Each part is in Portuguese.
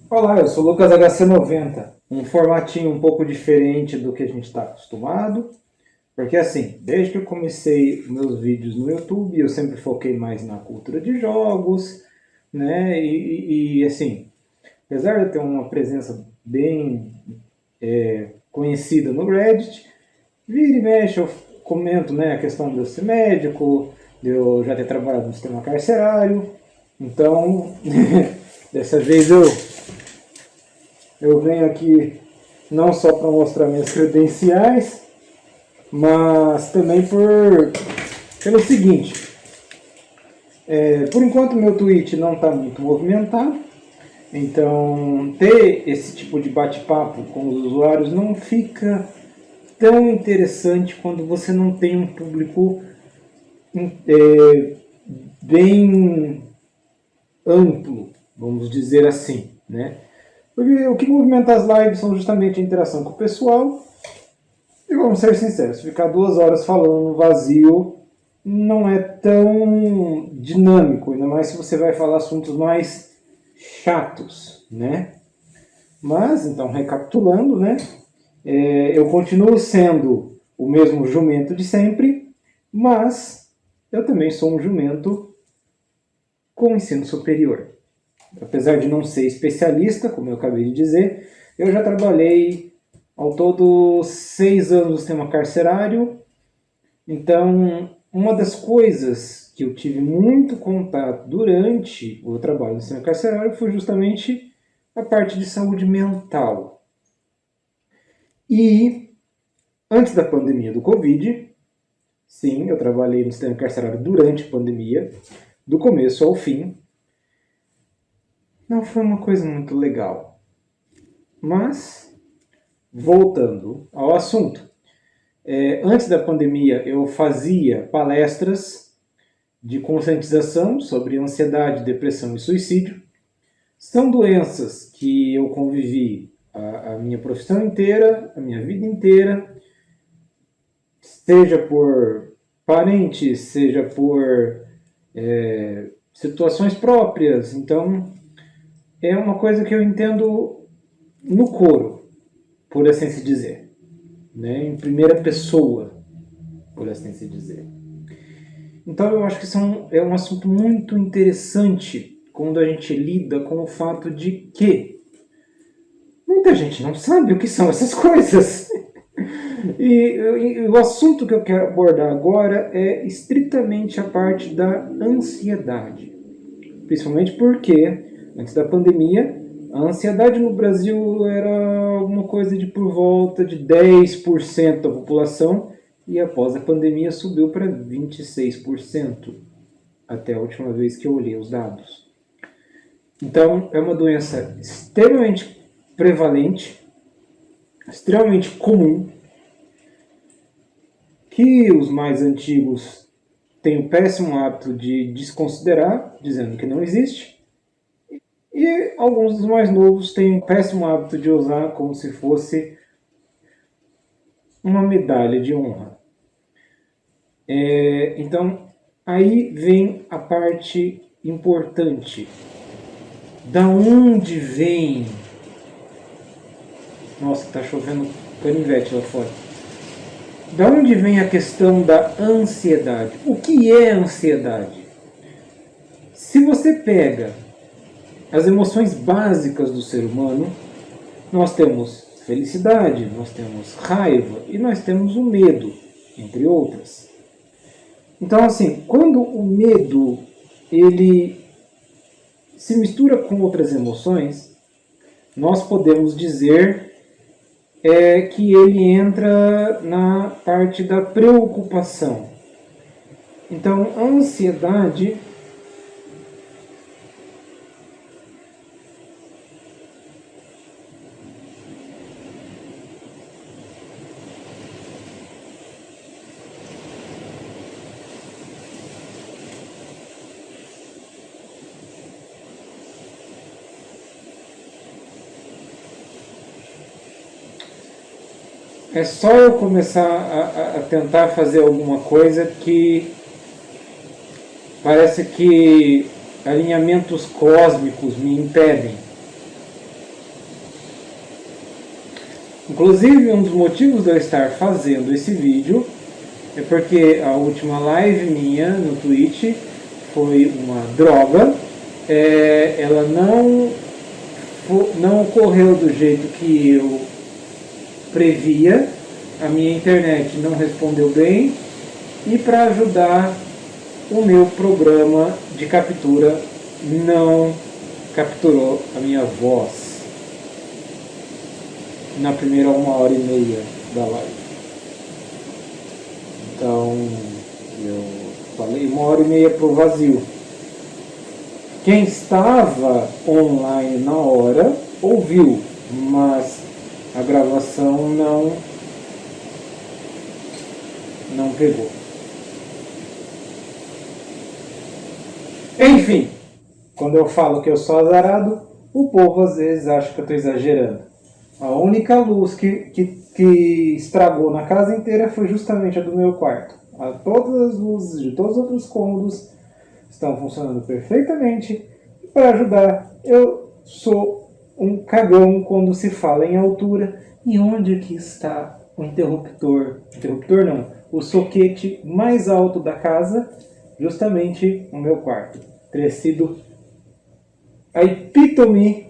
Olá, eu sou o Lucas HC90, um formatinho um pouco diferente do que a gente está acostumado, porque assim, desde que eu comecei meus vídeos no YouTube, eu sempre foquei mais na cultura de jogos, né, assim, apesar de eu ter uma presença bem conhecida no Reddit, vira e mexe eu comento, né, a questão de eu ser médico, de eu já ter trabalhado no sistema carcerário, então, dessa vez eu venho aqui não só para mostrar minhas credenciais, mas também pelo seguinte, por enquanto meu Twitch não está muito movimentado, então ter esse tipo de bate-papo com os usuários não fica tão interessante quando você não tem um público bem amplo, vamos dizer assim, né? Porque o que movimenta as lives são justamente a interação com o pessoal. E vamos ser sinceros, ficar 2 horas falando no vazio não é tão dinâmico, ainda mais se você vai falar assuntos mais chatos, né? Mas, então, recapitulando, né? Eu continuo sendo o mesmo jumento de sempre, mas eu também sou um jumento com ensino superior. Apesar de não ser especialista, como eu acabei de dizer, eu já trabalhei ao todo 6 anos no sistema carcerário. Então, uma das coisas que eu tive muito contato durante o trabalho no sistema carcerário foi justamente a parte de saúde mental. E antes da pandemia do Covid, sim, eu trabalhei no sistema carcerário durante a pandemia, do começo ao fim. Não foi uma coisa muito legal. Mas, voltando ao assunto, antes da pandemia eu fazia palestras de conscientização sobre ansiedade, depressão e suicídio. São doenças que eu convivi a minha profissão inteira, a minha vida inteira, seja por parentes, seja por situações próprias. Então, é uma coisa que eu entendo no couro, por assim se dizer, né? Em primeira pessoa, por assim se dizer. Então eu acho que é um assunto muito interessante quando a gente lida com o fato de que muita gente não sabe o que são essas coisas. E o assunto que eu quero abordar agora é estritamente a parte da ansiedade. Principalmente porque, antes da pandemia, a ansiedade no Brasil era alguma coisa de por volta de 10% da população e após a pandemia subiu para 26%, até a última vez que eu olhei os dados. Então, é uma doença extremamente prevalente, extremamente comum, que os mais antigos têm o péssimo hábito de desconsiderar, dizendo que não existe, e alguns dos mais novos têm o péssimo hábito de usar como se fosse uma medalha de honra. Então, aí vem a parte importante. Da onde vem... Nossa, tá chovendo canivete lá fora. Da onde vem a questão da ansiedade? O que é ansiedade? Se você pega as emoções básicas do ser humano, nós temos felicidade, nós temos raiva e nós temos o medo, entre outras. Então, assim, quando o medo ele se mistura com outras emoções, nós podemos dizer que ele entra na parte da preocupação. Então, a ansiedade é só eu começar a tentar fazer alguma coisa que parece que alinhamentos cósmicos me impedem. Inclusive, um dos motivos de eu estar fazendo esse vídeo é porque a última live minha no Twitch foi uma droga. Ela não ocorreu do jeito que eu previa. A minha internet não respondeu bem. E para ajudar, o meu programa de captura não capturou a minha voz na primeira 1h30 da live. Então eu falei 1h30 pro vazio. Quem estava online na hora ouviu, mas a gravação não pegou. Enfim, quando eu falo que eu sou azarado, o povo às vezes acha que eu estou exagerando. A única luz que estragou na casa inteira foi justamente a do meu quarto. Todas as luzes de todos os outros cômodos estão funcionando perfeitamente. E para ajudar, eu sou um cagão quando se fala em altura. E onde que está o interruptor? Interruptor não, o soquete mais alto da casa, justamente no meu quarto. Teria sido a epítome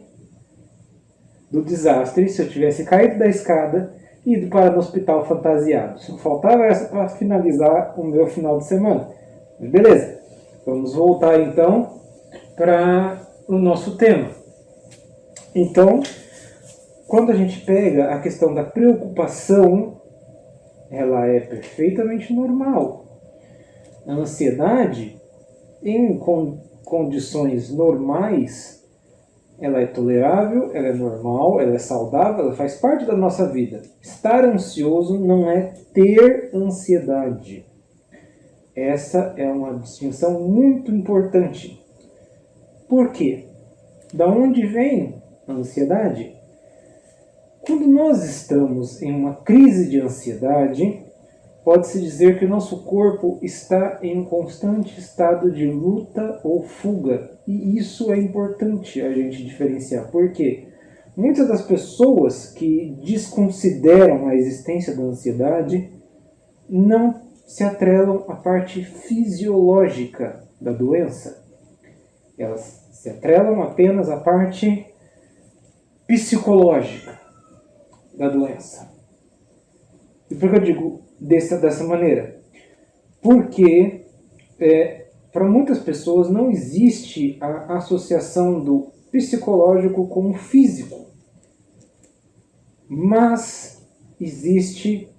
do desastre se eu tivesse caído da escada e ido para o hospital fantasiado. Só faltava essa para finalizar o meu final de semana. Mas beleza, vamos voltar então para o nosso tema. Então, quando a gente pega a questão da preocupação, ela é perfeitamente normal. A ansiedade, em condições normais, ela é tolerável, ela é normal, ela é saudável, ela faz parte da nossa vida. Estar ansioso não é ter ansiedade. Essa é uma distinção muito importante. Por quê? Da onde vem a ansiedade? Quando nós estamos em uma crise de ansiedade, pode-se dizer que o nosso corpo está em um constante estado de luta ou fuga. E isso é importante a gente diferenciar. Por quê? Muitas das pessoas que desconsideram a existência da ansiedade não se atrelam à parte fisiológica da doença. Elas se atrelam apenas à parte psicológica da doença. E por que eu digo dessa maneira? Porque para muitas pessoas não existe a associação do psicológico com o físico. Mas existe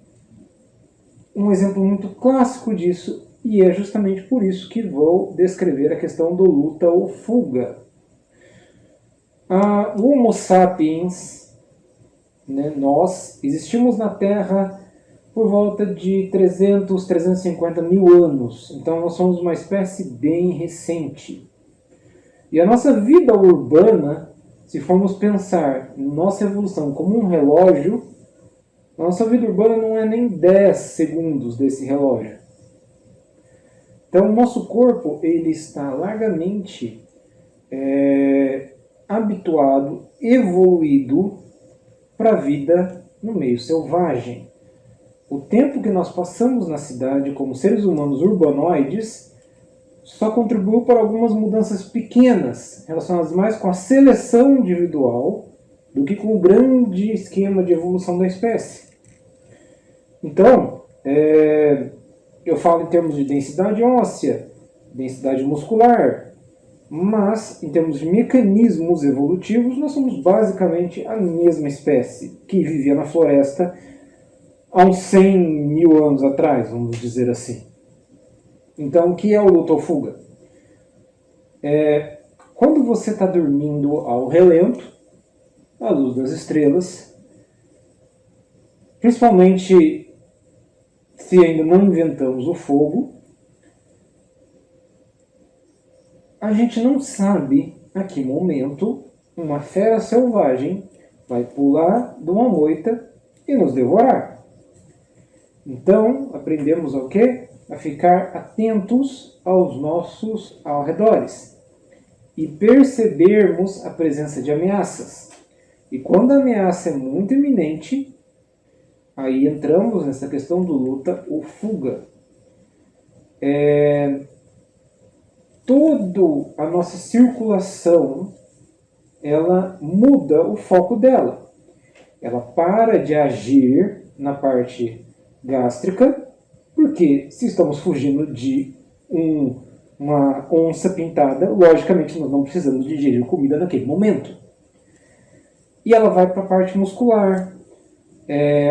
um exemplo muito clássico disso, e é justamente por isso que vou descrever a questão do luta ou fuga. O Homo sapiens, nós existimos na Terra por volta de 300, 350 mil anos. Então nós somos uma espécie bem recente. E a nossa vida urbana, se formos pensar em nossa evolução como um relógio, a nossa vida urbana não é nem 10 segundos desse relógio. Então o nosso corpo ele está largamente habituado, evoluído para a vida no meio selvagem. O tempo que nós passamos na cidade como seres humanos urbanoides só contribuiu para algumas mudanças pequenas, relacionadas mais com a seleção individual do que com o grande esquema de evolução da espécie. Então, eu falo em termos de densidade óssea, densidade muscular, mas em termos de mecanismos evolutivos, nós somos basicamente a mesma espécie que vivia na floresta há uns 100 mil anos atrás, vamos dizer assim. Então, o que é o luta ou fuga? Quando você está dormindo ao relento, à luz das estrelas, principalmente se ainda não inventamos o fogo, a gente não sabe a que momento uma fera selvagem vai pular de uma moita e nos devorar. Então, aprendemos o quê? A ficar atentos aos nossos arredores e percebermos a presença de ameaças. E quando a ameaça é muito iminente, aí entramos nessa questão do luta ou fuga. Toda a nossa circulação, ela muda o foco dela. Ela para de agir na parte gástrica, porque se estamos fugindo de uma onça pintada, logicamente nós não precisamos digerir comida naquele momento. E ela vai para a parte muscular,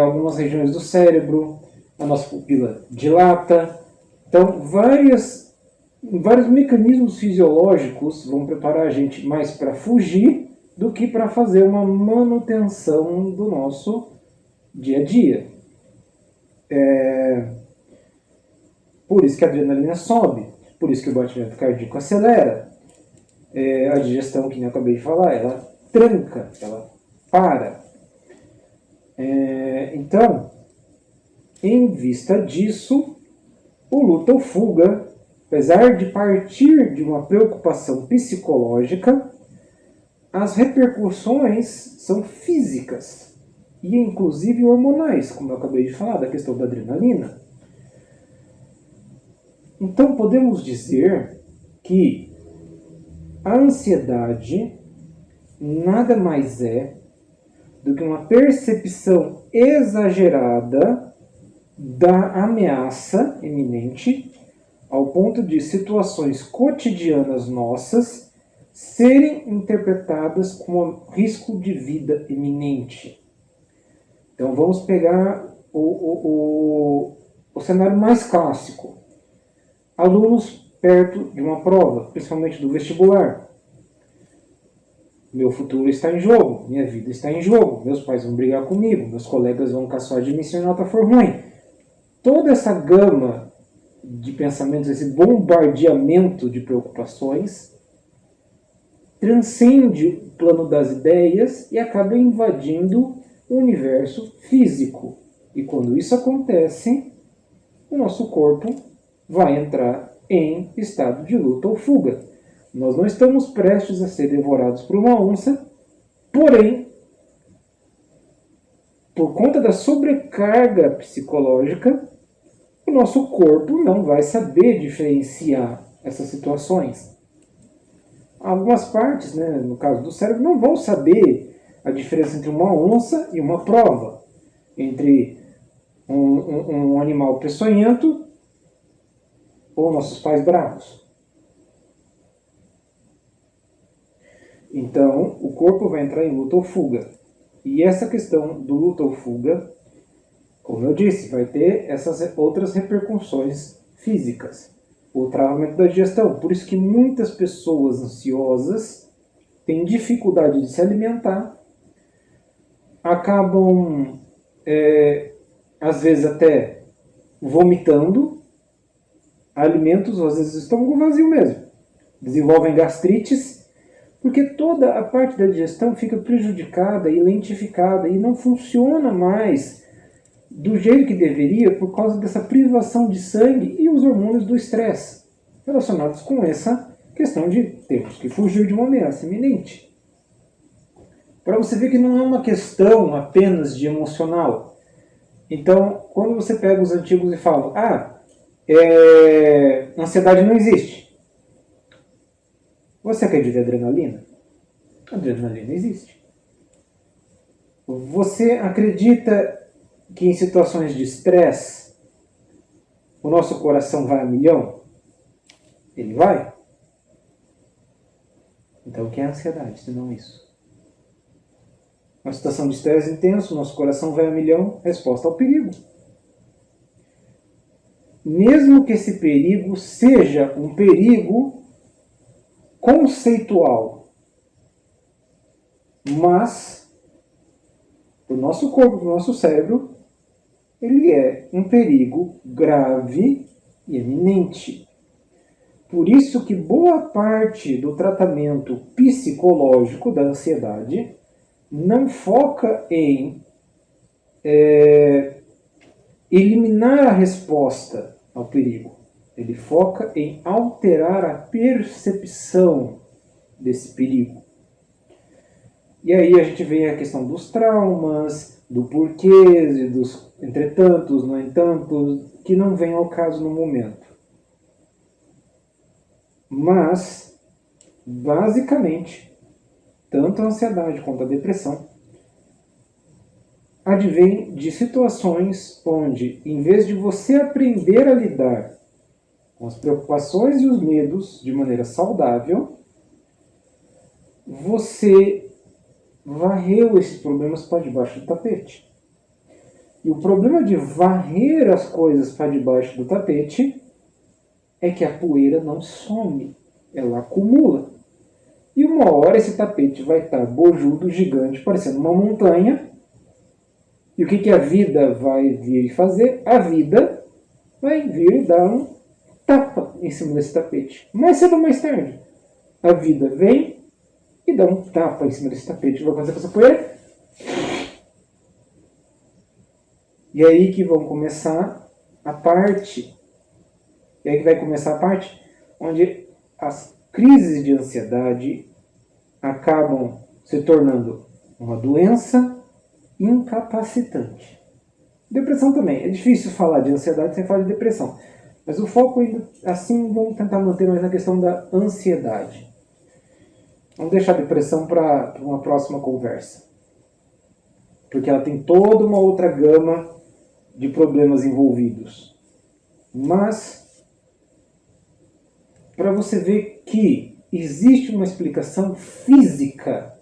algumas regiões do cérebro, a nossa pupila dilata. Então, vários mecanismos fisiológicos vão preparar a gente mais para fugir do que para fazer uma manutenção do nosso dia a dia. Por isso que a adrenalina sobe, por isso que o batimento cardíaco acelera. A digestão, que eu acabei de falar, ela tranca, ela para. Então, em vista disso, o luta ou fuga, apesar de partir de uma preocupação psicológica, as repercussões são físicas e inclusive hormonais, como eu acabei de falar, da questão da adrenalina. Então podemos dizer que a ansiedade nada mais é do que uma percepção exagerada da ameaça iminente, ao ponto de situações cotidianas nossas serem interpretadas como risco de vida iminente. Então vamos pegar o cenário mais clássico. Alunos perto de uma prova, principalmente do vestibular. Meu futuro está em jogo, minha vida está em jogo, meus pais vão brigar comigo, meus colegas vão caçar de mim se a nota for ruim. Toda essa gama de pensamentos, esse bombardeamento de preocupações, transcende o plano das ideias e acaba invadindo o universo físico. E quando isso acontece, o nosso corpo vai entrar em estado de luta ou fuga. Nós não estamos prestes a ser devorados por uma onça, porém, por conta da sobrecarga psicológica, o nosso corpo não vai saber diferenciar essas situações. Algumas partes, no caso do cérebro, não vão saber a diferença entre uma onça e uma prova, entre um animal peçonhento ou nossos pais bravos. Então, o corpo vai entrar em luta ou fuga. E essa questão do luta ou fuga, como eu disse, vai ter essas outras repercussões físicas. O travamento da digestão. Por isso que muitas pessoas ansiosas têm dificuldade de se alimentar, acabam, às vezes, até vomitando alimentos, ou às vezes estômago vazio mesmo. Desenvolvem gastrites, porque toda a parte da digestão fica prejudicada e lentificada e não funciona mais do jeito que deveria por causa dessa privação de sangue e os hormônios do estresse relacionados com essa questão de termos que fugir de uma ameaça iminente. Para você ver que não é uma questão apenas de emocional. Então, quando você pega os antigos e fala, ansiedade não existe. Você acredita em adrenalina? Adrenalina existe. Você acredita que em situações de estresse o nosso coração vai a milhão? Ele vai? Então o que é ansiedade, se não isso? Uma situação de estresse intenso, nosso coração vai a milhão, resposta ao perigo. Mesmo que esse perigo seja um perigo conceitual, mas para o nosso corpo, para o nosso cérebro, ele é um perigo grave e eminente. Por isso que boa parte do tratamento psicológico da ansiedade não foca em eliminar a resposta ao perigo. Ele foca em alterar a percepção desse perigo. E aí a gente vê a questão dos traumas, do porquê, e dos entretantos, no entanto, que não vem ao caso no momento. Mas, basicamente, tanto a ansiedade quanto a depressão advém de situações onde, em vez de você aprender a lidar com as preocupações e os medos de maneira saudável, você varreu esses problemas para debaixo do tapete. E o problema de varrer as coisas para debaixo do tapete é que a poeira não some, ela acumula. E uma hora esse tapete vai estar bojudo, gigante, parecendo uma montanha. E o que a vida vai vir fazer? A vida vai vir e dar um tapa em cima desse tapete. Mais cedo ou mais tarde, a vida vem e dá um tapa em cima desse tapete. Vai acontecer com essa poeira. E aí que vão começar a parte. E aí que vai começar a parte onde as crises de ansiedade acabam se tornando uma doença incapacitante. Depressão também. É difícil falar de ansiedade sem falar de depressão. Mas o foco ainda, assim, vamos tentar manter mais na questão da ansiedade. Vamos deixar a depressão para uma próxima conversa. Porque ela tem toda uma outra gama de problemas envolvidos. Mas, para você ver que existe uma explicação física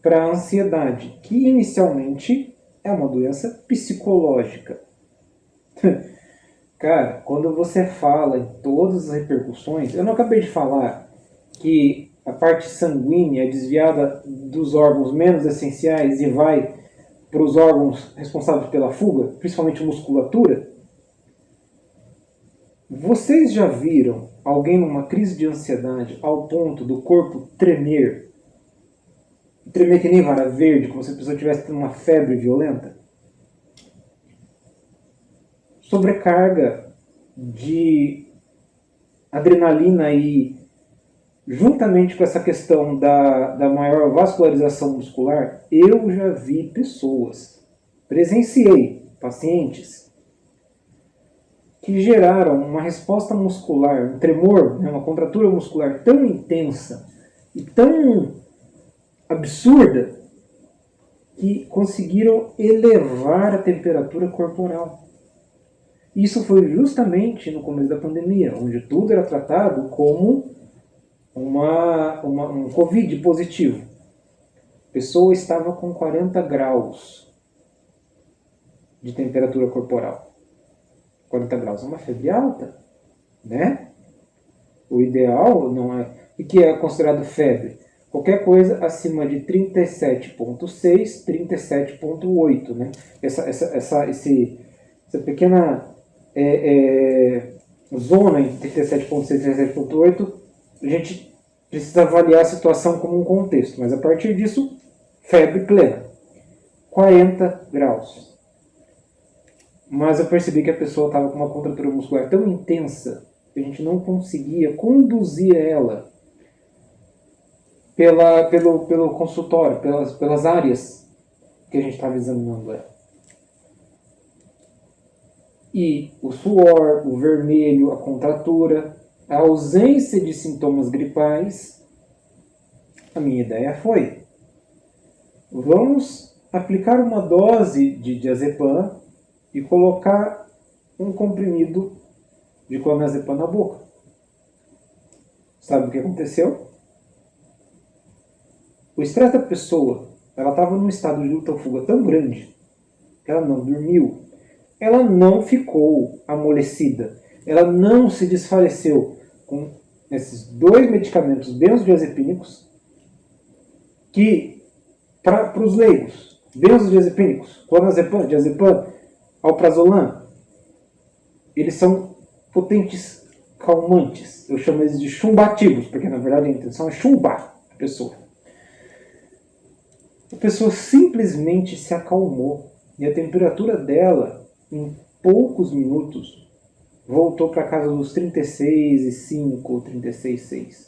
para a ansiedade, que inicialmente é uma doença psicológica. Cara, quando você fala em todas as repercussões, eu não acabei de falar que a parte sanguínea é desviada dos órgãos menos essenciais e vai para os órgãos responsáveis pela fuga, principalmente musculatura? Vocês já viram alguém numa crise de ansiedade ao ponto do corpo tremer? Tremer que nem vara verde, como se a pessoa estivesse tendo uma febre violenta? Sobrecarga de adrenalina e, juntamente com essa questão da maior vascularização muscular, eu já vi pessoas, presenciei pacientes que geraram uma resposta muscular, um tremor, uma contratura muscular tão intensa e tão absurda que conseguiram elevar a temperatura corporal. Isso foi justamente no começo da pandemia, onde tudo era tratado como um Covid positivo. A pessoa estava com 40 graus de temperatura corporal. 40 graus é uma febre alta, né? O ideal não é... O que é considerado febre? Qualquer coisa acima de 37,6, 37,8, né? Essa pequena zona entre 37,6 e 37,8, a gente precisa avaliar a situação como um contexto, mas a partir disso, febre plena. 40 graus. Mas eu percebi que a pessoa estava com uma contratura muscular tão intensa que a gente não conseguia conduzir ela pelo consultório, pelas áreas que a gente estava examinando ela. E o suor, o vermelho, a contratura, a ausência de sintomas gripais, a minha ideia foi: vamos aplicar uma dose de diazepam e colocar um comprimido de clonazepam na boca. Sabe o que aconteceu? O estresse da pessoa, ela estava num estado de luta ou fuga tão grande que ela não dormiu. Ela não ficou amolecida. Ela não se desfaleceu com esses dois medicamentos benzodiazepínicos que, para os leigos, benzodiazepínicos, clonazepam, diazepam, alprazolam, eles são potentes calmantes. Eu chamo eles de chumbativos, porque na verdade a intenção é chumbar a pessoa. A pessoa simplesmente se acalmou e a temperatura dela, em poucos minutos, voltou para casa dos 36,5 ou 36,6.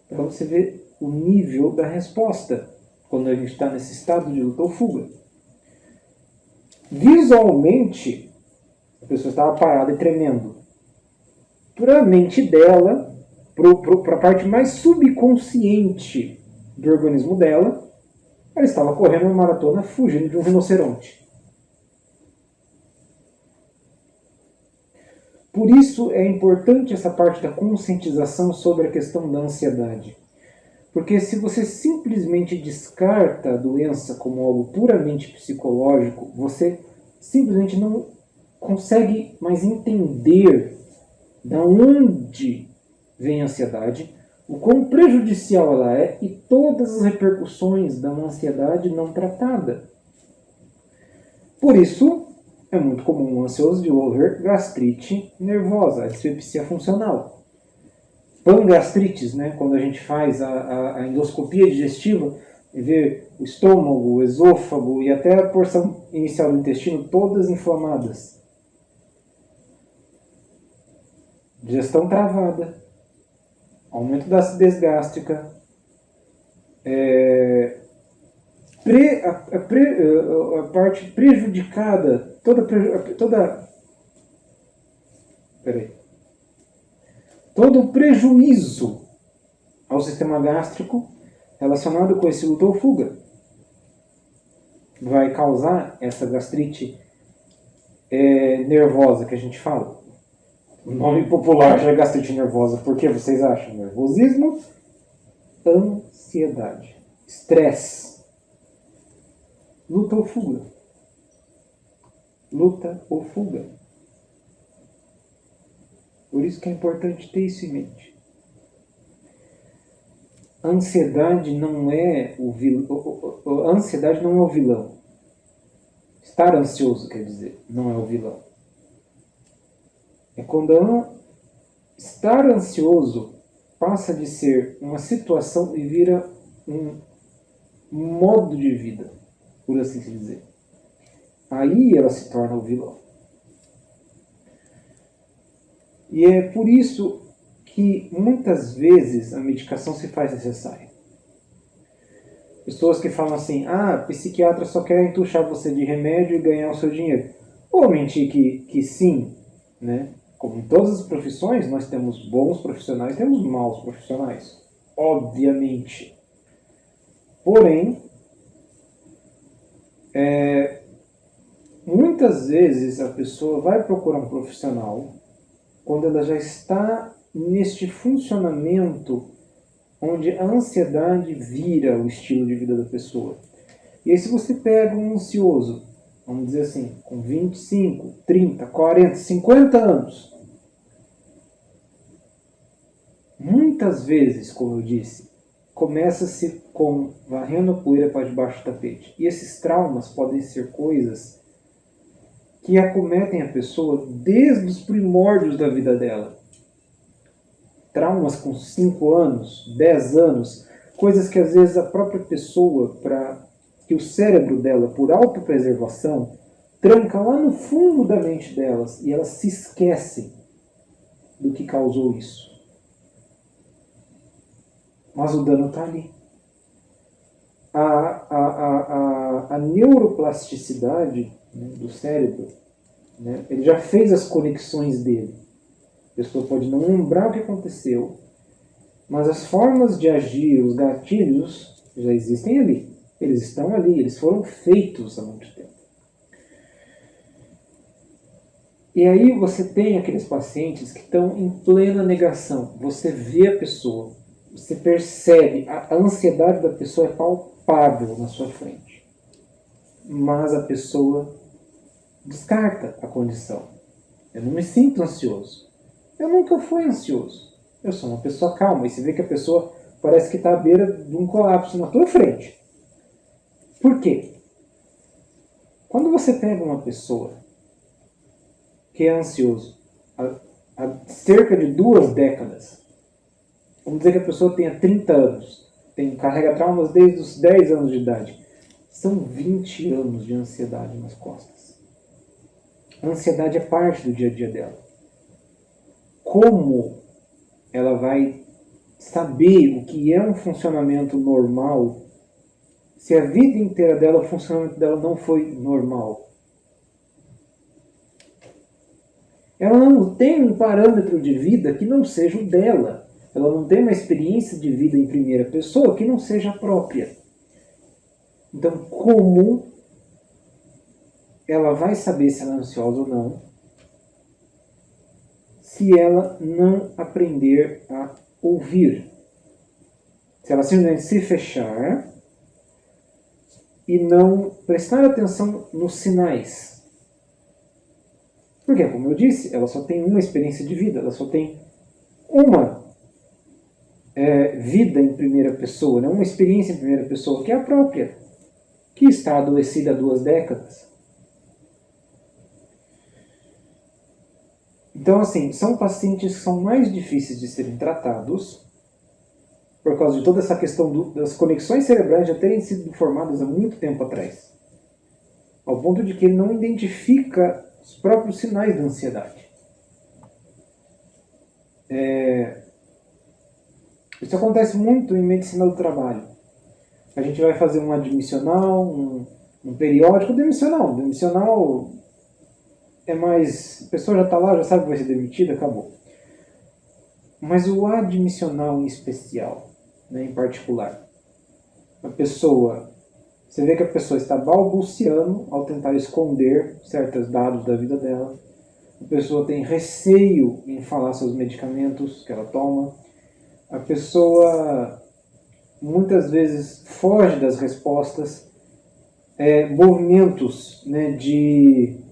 Para você ver o nível da resposta. quando a gente está nesse estado de luta ou fuga. Visualmente, a pessoa estava parada e tremendo. Para a mente dela, para a parte mais subconsciente do organismo dela, ela estava correndo uma maratona fugindo de um rinoceronte. Por isso é importante essa parte da conscientização sobre a questão da ansiedade. Porque se você simplesmente descarta a doença como algo puramente psicológico, você simplesmente não consegue mais entender de onde vem a ansiedade, o quão prejudicial ela é e todas as repercussões da ansiedade não tratada. Por isso, é muito comum o ansioso desenvolver gastrite nervosa, a dispepsia funcional. Pangastrites, né, quando a gente faz a endoscopia digestiva e vê o estômago, o esôfago e até a porção inicial do intestino todas inflamadas. Digestão travada, aumento da acidez gástrica, a parte prejudicada, todo o prejuízo ao sistema gástrico relacionado com esse luta ou fuga vai causar essa gastrite nervosa que a gente fala. O nome popular já é gastrite nervosa. Por que vocês acham? Nervosismo, ansiedade, estresse, luta ou fuga. Luta ou fuga. Por isso que é importante ter isso em mente. A ansiedade não é o vilão. A ansiedade não é o vilão. Estar ansioso, quer dizer, não é o vilão. É quando estar ansioso passa de ser uma situação e vira um modo de vida, por assim se dizer. Aí ela se torna o vilão. E é por isso que muitas vezes a medicação se faz necessária. Pessoas que falam assim, psiquiatra só quer entuchar você de remédio e ganhar o seu dinheiro. Vou mentir que sim, né? Como em todas as profissões, nós temos bons profissionais e temos maus profissionais. Obviamente. Porém, muitas vezes a pessoa vai procurar um profissional quando ela já está neste funcionamento onde a ansiedade vira o estilo de vida da pessoa. E aí se você pega um ansioso, vamos dizer assim, com 25, 30, 40, 50 anos, muitas vezes, como eu disse, começa-se com varrendo a poeira para debaixo do tapete. E esses traumas podem ser coisas que acometem a pessoa desde os primórdios da vida dela. Traumas com 5 anos, 10 anos, coisas que às vezes a própria pessoa, que o cérebro dela, por autopreservação, tranca lá no fundo da mente delas e elas se esquecem do que causou isso. Mas o dano está ali. A neuroplasticidade, né, do cérebro, né, ele já fez as conexões dele. A pessoa pode não lembrar o que aconteceu, mas as formas de agir, os gatilhos, já existem ali. Eles estão ali, eles foram feitos há muito tempo. E aí você tem aqueles pacientes que estão em plena negação. Você vê a pessoa, você percebe, a ansiedade da pessoa é palpável na sua frente. Mas a pessoa descarta a condição. Eu não me sinto ansioso. Eu nunca fui ansioso. Eu sou uma pessoa calma. E você vê que a pessoa parece que está à beira de um colapso na tua frente. Por quê? Quando você pega uma pessoa que é ansioso há cerca de 2 décadas, vamos dizer que a pessoa tenha 30 anos, carrega traumas desde os 10 anos de idade, são 20 anos de ansiedade nas costas. A ansiedade é parte do dia a dia dela. Como ela vai saber o que é um funcionamento normal se a vida inteira dela, o funcionamento dela não foi normal. Ela não tem um parâmetro de vida que não seja o dela. Ela não tem uma experiência de vida em primeira pessoa que não seja a própria. Então, como ela vai saber se ela é ansiosa ou não se ela não aprender a ouvir? Se ela simplesmente se fechar e não prestar atenção nos sinais. Porque, como eu disse, ela só tem uma experiência de vida, ela só tem uma vida em primeira pessoa, né? Uma experiência em primeira pessoa, que é a própria, que está adoecida há 2 décadas. Então, assim, são pacientes que são mais difíceis de serem tratados por causa de toda essa questão das conexões cerebrais já terem sido formadas há muito tempo atrás. Ao ponto de que ele não identifica os próprios sinais da ansiedade. Isso acontece muito em medicina do trabalho. A gente vai fazer um admissional, um periódico demissional. Demissional é mais... A pessoa já está lá, já sabe que vai ser demitida, acabou. Mas o admissional em especial, né, em particular, a pessoa... Você vê que a pessoa está balbuciando ao tentar esconder certos dados da vida dela. A pessoa tem receio em falar sobre os medicamentos que ela toma. A pessoa muitas vezes foge das respostas. Movimentos, né, de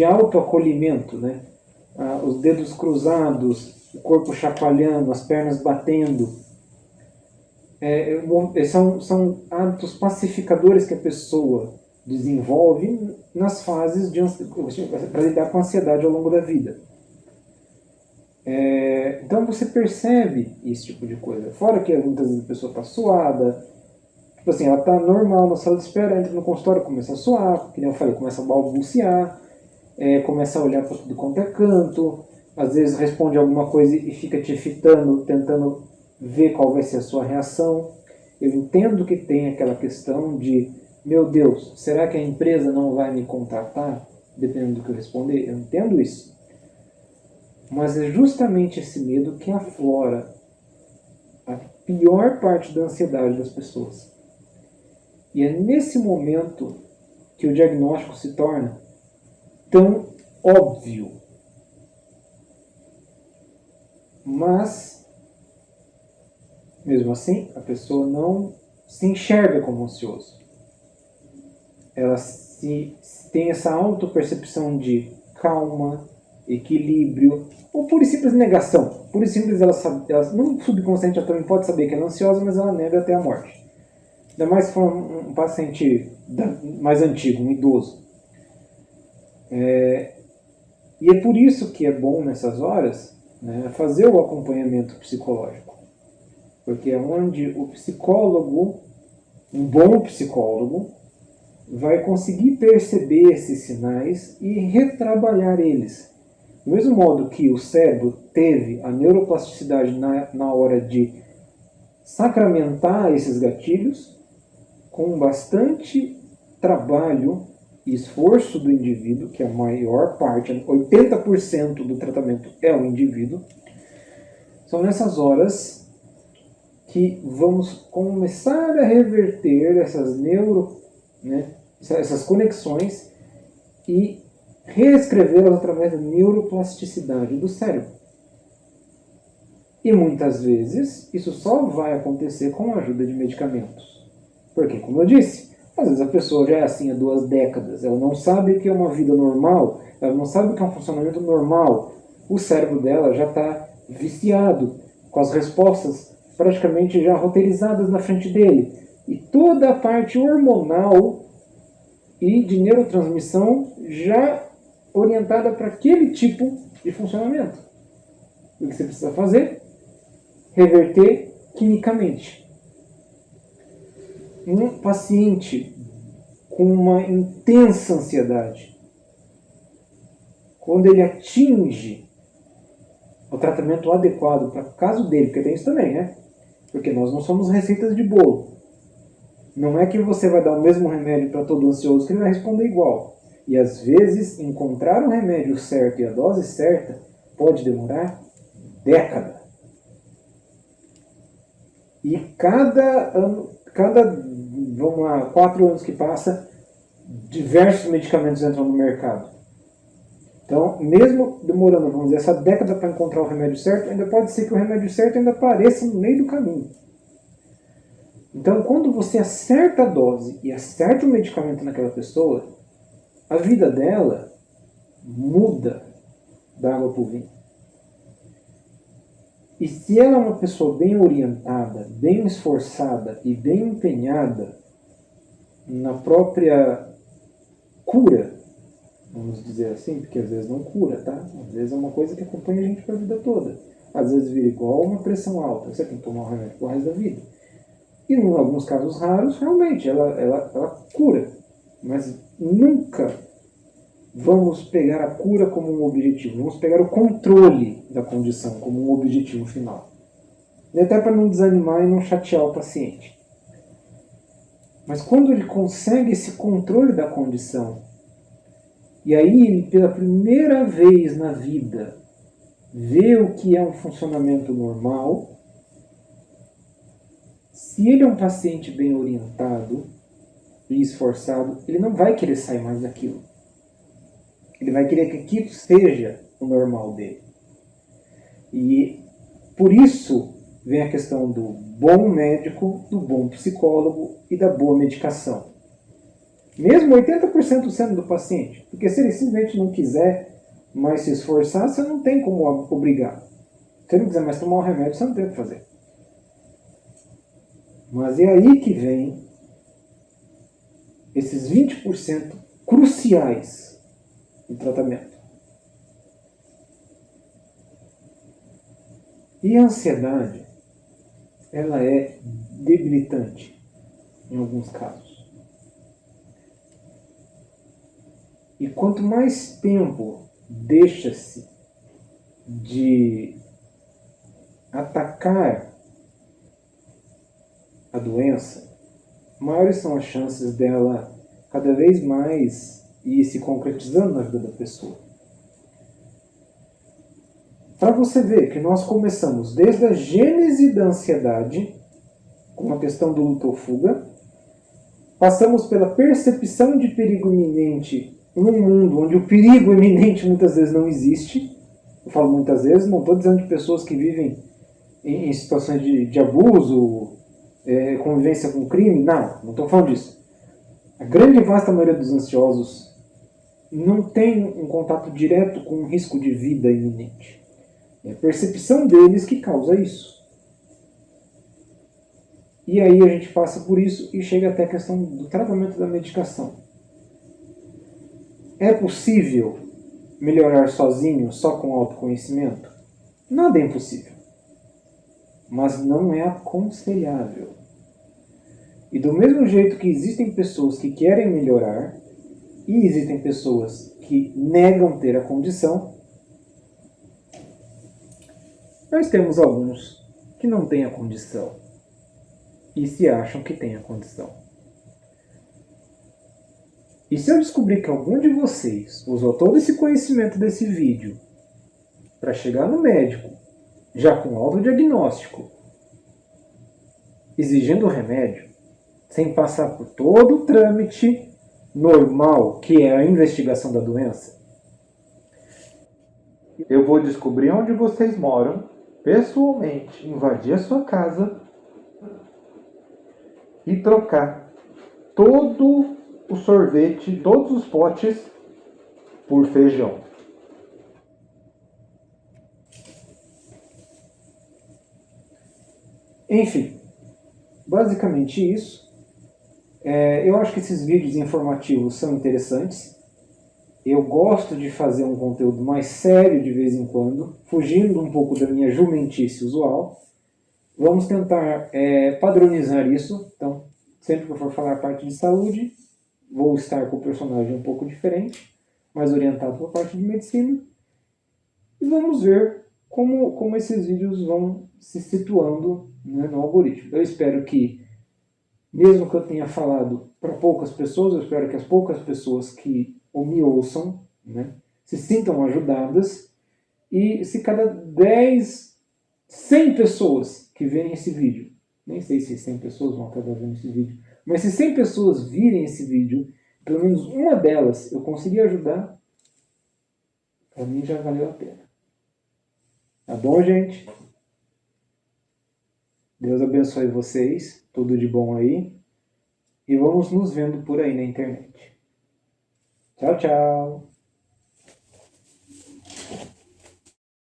autoacolhimento, né? Os dedos cruzados, o corpo chacoalhando, as pernas batendo. São hábitos pacificadores que a pessoa desenvolve nas fases para lidar com a ansiedade ao longo da vida. Então você percebe esse tipo de coisa. Fora que muitas vezes a pessoa está suada, tipo assim, ela está normal na sala de espera, entra no consultório, começa a suar, que nem eu falei, começa a balbuciar, começa a olhar para tudo quanto é canto, às vezes responde alguma coisa e fica te fitando, tentando ver qual vai ser a sua reação. Eu entendo que tem aquela questão de, meu Deus, será que a empresa não vai me contratar, dependendo do que eu responder? Eu entendo isso. Mas é justamente esse medo que aflora a pior parte da ansiedade das pessoas. E é nesse momento que o diagnóstico se torna tão óbvio. Mas, mesmo assim, a pessoa não se enxerga como ansioso. Ela tem essa autopercepção de calma, equilíbrio, ou pura e simples negação. Pura e simples, ela no subconsciente ela também pode saber que ela é ansiosa, mas ela nega até a morte. Ainda mais se for um paciente mais antigo, um idoso. E é por isso que é bom nessas horas, né, fazer o acompanhamento psicológico. Porque é onde o psicólogo, um bom psicólogo, vai conseguir perceber esses sinais e retrabalhar eles. Do mesmo modo que o cérebro teve a neuroplasticidade na hora de sacramentar esses gatilhos, com bastante trabalho e esforço do indivíduo, que é a maior parte, 80% do tratamento é o indivíduo, são nessas horas que vamos começar a reverter essas conexões e reescrevê-las através da neuroplasticidade do cérebro. E muitas vezes isso só vai acontecer com a ajuda de medicamentos. Porque, como eu disse, às vezes a pessoa já é assim há 2 décadas, ela não sabe o que é uma vida normal, ela não sabe o que é um funcionamento normal. O cérebro dela já está viciado, com as respostas praticamente já roteirizadas na frente dele. E toda a parte hormonal e de neurotransmissão já orientada para aquele tipo de funcionamento. O que você precisa fazer? Reverter quimicamente. Um paciente com uma intensa ansiedade, quando ele atinge o tratamento adequado para o caso dele, porque tem isso também, né? Porque nós não somos receitas de bolo. Não é que você vai dar o mesmo remédio para todo ansioso que ele vai responder igual. E às vezes encontrar o remédio certo e a dose certa pode demorar décadas. E cada ano, vamos lá, 4 anos que passa, diversos medicamentos entram no mercado. Então, mesmo demorando, vamos dizer, essa década para encontrar o remédio certo, ainda pode ser que o remédio certo ainda apareça no meio do caminho. Então, quando você acerta a dose e acerta o medicamento naquela pessoa, a vida dela muda da água para o vinho. E se ela é uma pessoa bem orientada, bem esforçada e bem empenhada na própria cura, vamos dizer assim, porque às vezes não cura, tá? Às vezes é uma coisa que acompanha a gente para a vida toda. Às vezes vira igual uma pressão alta, você tem que tomar um remédio pro resto da vida. E em alguns casos raros, realmente, ela cura. Mas nunca vamos pegar a cura como um objetivo. Vamos pegar o controle da condição como um objetivo final. E até para não desanimar e não chatear o paciente. Mas quando ele consegue esse controle da condição, e aí ele pela primeira vez na vida vê o que é um funcionamento normal, se ele é um paciente bem orientado e esforçado, ele não vai querer sair mais daquilo. Ele vai querer que aquilo seja o normal dele. E por isso vem a questão do bom médico, do bom psicólogo e da boa medicação. Mesmo 80% sendo do paciente. Porque se ele simplesmente não quiser mais se esforçar, você não tem como obrigar. Se ele não quiser mais tomar um remédio, você não tem o que fazer. Mas é aí que vem esses 20% cruciais no tratamento. E a ansiedade, ela é debilitante em alguns casos. E quanto mais tempo deixa-se de atacar a doença, maiores são as chances dela cada vez mais ir se concretizando na vida da pessoa. Para você ver que nós começamos desde a gênese da ansiedade, com a questão do luto ou fuga, passamos pela percepção de perigo iminente num mundo onde o perigo iminente muitas vezes não existe. Eu falo muitas vezes, não estou dizendo de pessoas que vivem em situações de abuso, convivência com crime, não estou falando disso. A grande e vasta maioria dos ansiosos não tem um contato direto com um risco de vida iminente. É a percepção deles que causa isso. E aí a gente passa por isso e chega até a questão do tratamento da medicação. É possível melhorar sozinho, só com autoconhecimento? Nada é impossível. Mas não é aconselhável. E do mesmo jeito que existem pessoas que querem melhorar, e existem pessoas que negam ter a condição, nós temos alguns que não têm a condição e se acham que têm a condição. E se eu descobrir que algum de vocês usou todo esse conhecimento desse vídeo para chegar no médico, já com autodiagnóstico, exigindo o remédio, sem passar por todo o trâmite normal, que é a investigação da doença, eu vou descobrir onde vocês moram, pessoalmente, invadir a sua casa e trocar todo o sorvete, todos os potes, por feijão. Enfim, basicamente isso. Eu acho que esses vídeos informativos são interessantes. Eu gosto de fazer um conteúdo mais sério de vez em quando, fugindo um pouco da minha jumentice usual. Vamos tentar padronizar isso. Então, sempre que eu for falar a parte de saúde, vou estar com o personagem um pouco diferente, mais orientado para a parte de medicina. E vamos ver como esses vídeos vão se situando, né, no algoritmo. Eu espero que Mesmo que eu tenha falado para poucas pessoas, eu espero que as poucas pessoas que me ouçam, né, se sintam ajudadas. E se cada 10, 100 pessoas que verem esse vídeo, nem sei se 100 pessoas vão acabar vendo esse vídeo, mas se 100 pessoas virem esse vídeo, pelo menos uma delas eu conseguir ajudar, para mim já valeu a pena. Tá bom, gente? Deus abençoe vocês, tudo de bom aí. E vamos nos vendo por aí na internet. Tchau, tchau!